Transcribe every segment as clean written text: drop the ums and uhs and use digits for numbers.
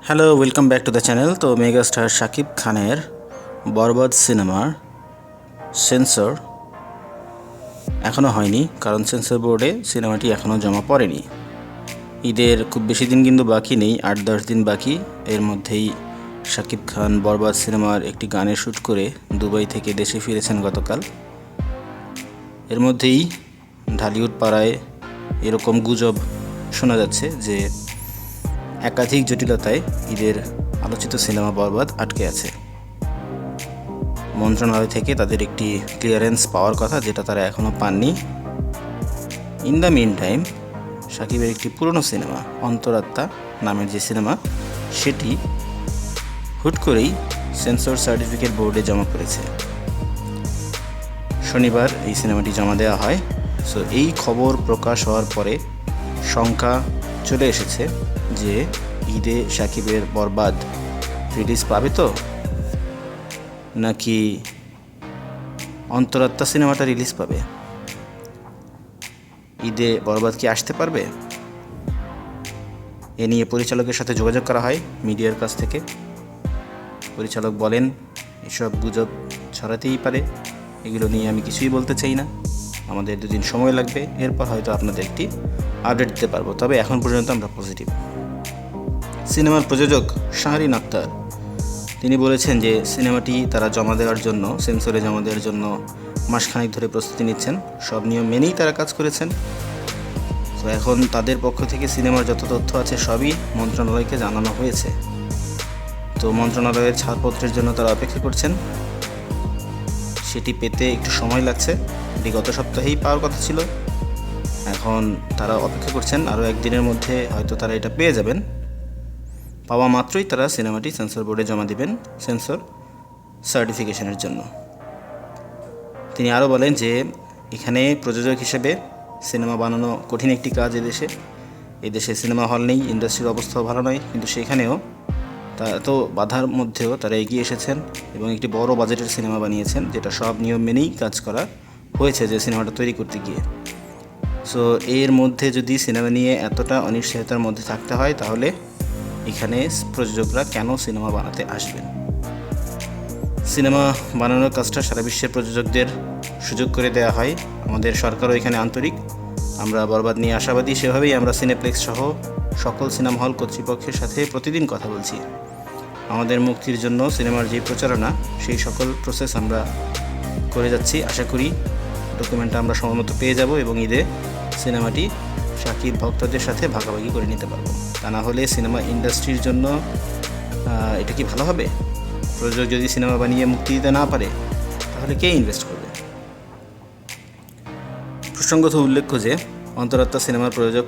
Hello, welcome back to the channel. তো megastar Shakib খানের বরবাদ সিনেমার সেন্সর এখনও হয়নি, কারণ সেন্সর বোর্ডে সিনেমাটি এখনও জমা পড়েনি। ঈদের খুব বেশি দিন কিন্তু বাকি নেই, 8-10 দিন বাকি। এর মধ্যেই শাকিব খান বরবাদ সিনেমার একটি গানের শ্যুট করে দুবাই থেকে দেশে ফিরেছেন গতকাল। এর মধ্যেই ঢালিউড পাড়ায় এরকম গুজব শোনা যাচ্ছে যে একাধিক জটিলতায় ঈদের আলোচিত সিনেমা বরবাদ আটকে আছে। মন্ত্রণালয় থেকে তাদের একটি ক্লিয়ারেন্স পাওয়ার কথা, যেটা তারা এখনও পাননি। ইন দ্য মিন টাইম শাকিবের একটি পুরনো সিনেমা অন্তরাত্মা নামের যে সিনেমা, সেটি হুট করেই সেন্সর সার্টিফিকেট বোর্ডে জমা পড়েছে। শনিবার এই সিনেমাটি জমা দেওয়া হয়। সো এই খবর প্রকাশ হওয়ার পরে শঙ্কা চলে এসেছে যে ঈদে শাকিবের বরবাদ রিলিজ পাবে তো, নাকি অন্তরাত্মা সিনেমাটা রিলিজ পাবে। ঈদে বরবাদ কি আসতে পারবে? এ নিয়ে পরিচালকের সাথে যোগাযোগ করা হয় মিডিয়ার কাছ থেকে। পরিচালক বলেন, এসব গুজব ছড়াতেই পারে, এগুলো নিয়ে আমি কিছুই বলতে চাই না, আমাদের 2 দিন সময় লাগবে, এরপর হয়তো আপনাদের একটি আপডেট দিতে পারবো। তবে এখন পর্যন্ত আমরা পজিটিভ। সিনেমার প্রযোজক শাহরিন আক্তার তিনি বলেছেন যে সিনেমাটি তারা জমা দেওয়ার জন্য, সেন্সরে জমা দেওয়ার জন্য মাসখানেক ধরে প্রস্তুতি নিচ্ছেন। সব নিয়ম মেনেই তারা কাজ করেছেন। তো এখন তাদের পক্ষ থেকে সিনেমার যত তথ্য আছে সবই মন্ত্রণালয়কে জানানো হয়েছে। তো মন্ত্রণালয়ের ছাড়পত্রের জন্য তারা অপেক্ষা করছেন। সেটি পেতে একটু সময় লাগছে, এটি গত সপ্তাহেই পাওয়ার কথা ছিল। এখন তারা অপেক্ষা করছেন, আরও 1 দিনের মধ্যে হয়তো তারা এটা পেয়ে যাবেন। পাওয়া মাত্রই তারা সিনেমাটি সেন্সর বোর্ডে জমা দিবেন সেন্সর সার্টিফিকেশনের জন্য। তিনি আরও বলেন যে এখানে প্রযোজক হিসেবে সিনেমা বানানো কঠিন একটি কাজ। এদেশে সিনেমা হল নেই, ইন্ডাস্ট্রির অবস্থাও ভালো নয়, কিন্তু সেখানেও এত বাধার মধ্যেও তারা এগিয়ে এসেছেন এবং একটি বড় বাজেটের সিনেমা বানিয়েছেন, যেটা সব নিয়ম মেনেই কাজ করা হয়েছে যে সিনেমাটা তৈরি করতে গিয়ে। সো এর মধ্যে যদি সিনেমা নিয়ে এতটা অনিশ্চয়তার মধ্যে থাকতে হয়, তাহলে এখানে প্রযোজকরা কেন সিনেমা বানাতে আসবেন? সিনেমা বানানোর কাজটা সারা বিশ্বের প্রযোজকদের সুযোগ করে দেওয়া হয়। আমাদের সরকারও এখানে আন্তরিক। আমরা বরবাদ নিয়ে আশাবাদী। সেভাবেই আমরা সিনেপ্লেক্স সহ সকল সিনেমা হল কর্তৃপক্ষের সাথে প্রতিদিন কথা বলছি। আমাদের মুক্তির জন্য সিনেমার যে প্রচারণা, সেই সকল প্রসেস আমরা করে যাচ্ছি। আশা করি ডকুমেন্টটা আমরা সময়মতো পেয়ে যাব এবং ঈদে সিনেমাটি শাকিব ভক্তদের সাথে ভাগাভাগি করে নিতে পারবো। তা না হলে সিনেমা ইন্ডাস্ট্রির জন্য এটা কি ভালো হবে? প্রযোজক যদি সিনেমা বানিয়ে মুক্তি দিতে না পারে, তাহলে কে ইনভেস্ট করবে? প্রসঙ্গত উল্লেখ্য যে অন্তরাত্মা সিনেমার প্রযোজক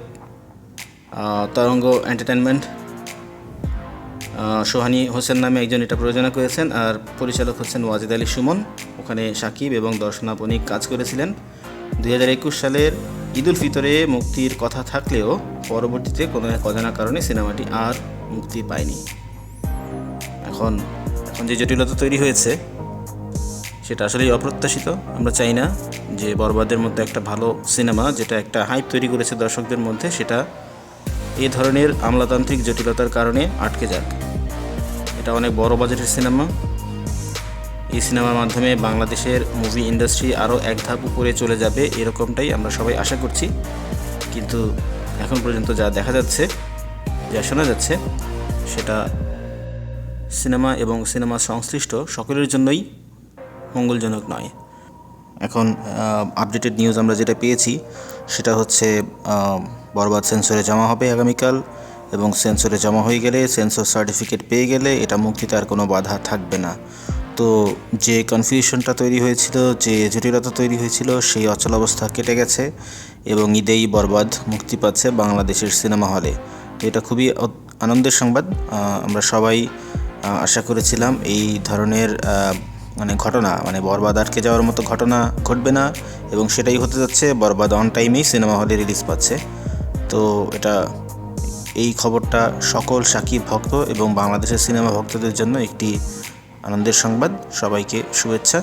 তরঙ্গ এন্টারটেনমেন্ট, সোহানী হোসেন নামে একজন এটা প্রযোজনা করেছেন, আর পরিচালক হচ্ছেন ওয়াজিদ আলী সুমন। ওখানে শাকিব এবং দর্শনা বণিক কাজ করেছিলেন। 2021 সালের ঈদ উল ফিতরে মুক্তির কথা থাকলেও পরবর্তীতে কোনো এক অজানা কারণে সিনেমাটি আর মুক্তি পায়নি। এখন যে জটিলতা তৈরি হয়েছে সেটা আসলেই অপ্রত্যাশিত। আমরা চাই না যে বরবাদের মধ্যে একটা ভালো সিনেমা, যেটা একটা হাইপ তৈরি করেছে দর্শকদের মধ্যে, সেটা এই ধরনের আমলাতান্ত্রিক জটিলতার কারণে আটকে যাক। এটা অনেক বড় বাজেটের সিনেমা। এই সিনেমার মাধ্যমে বাংলাদেশের মুভি ইন্ডাস্ট্রি আরও এক ধাপ উপরে চলে যাবে, এরকমটাই আমরা সবাই আশা করছি। কিন্তু এখন পর্যন্ত যা দেখা যাচ্ছে, যা শোনা যাচ্ছে, সেটা সিনেমা এবং সিনেমা সংশ্লিষ্ট সকলের জন্যই মঙ্গলজনক নয়। এখন আপডেটেড নিউজ আমরা যেটা পেয়েছি সেটা হচ্ছে বরবাদ সেন্সরে জমা হবে আগামীকাল, এবং সেন্সরে জমা হয়ে গেলে, সেন্সর সার্টিফিকেট পেয়ে গেলে এটা মুক্তিতে আর কোনো বাধা থাকবে না। তো যে কনফিউশনটা তৈরি হয়েছিল, যে জটিলতা তৈরি হয়েছিল, সেই অচল অবস্থা কেটে গেছে এবং ঈদেই বরবাদ মুক্তি পাচ্ছে বাংলাদেশের সিনেমা হলে। তো এটা খুবই আনন্দের সংবাদ। আমরা সবাই আশা করেছিলাম এই ধরনের ঘটনা, বরবাদ আটকে যাওয়ার মতো ঘটনা ঘটবে না, এবং সেটাই হতে যাচ্ছে। বরবাদ অন টাইমেই সিনেমা হলে রিলিজ পাচ্ছে। তো এই খবরটা সকল শাকিব ভক্ত এবং বাংলাদেশের সিনেমা ভক্তদের জন্য একটি আনন্দের সংবাদ। সবাইকে শুভেচ্ছা।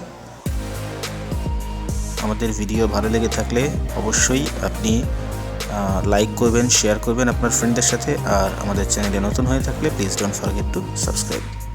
আমাদের ভিডিও ভালো লেগে থাকলে অবশ্যই আপনি লাইক করবেন, শেয়ার করবেন আপনার ফ্রেন্ডদের সাথে। আর আমাদের চ্যানেলে নতুন হয়ে থাকলে please don't forget to subscribe.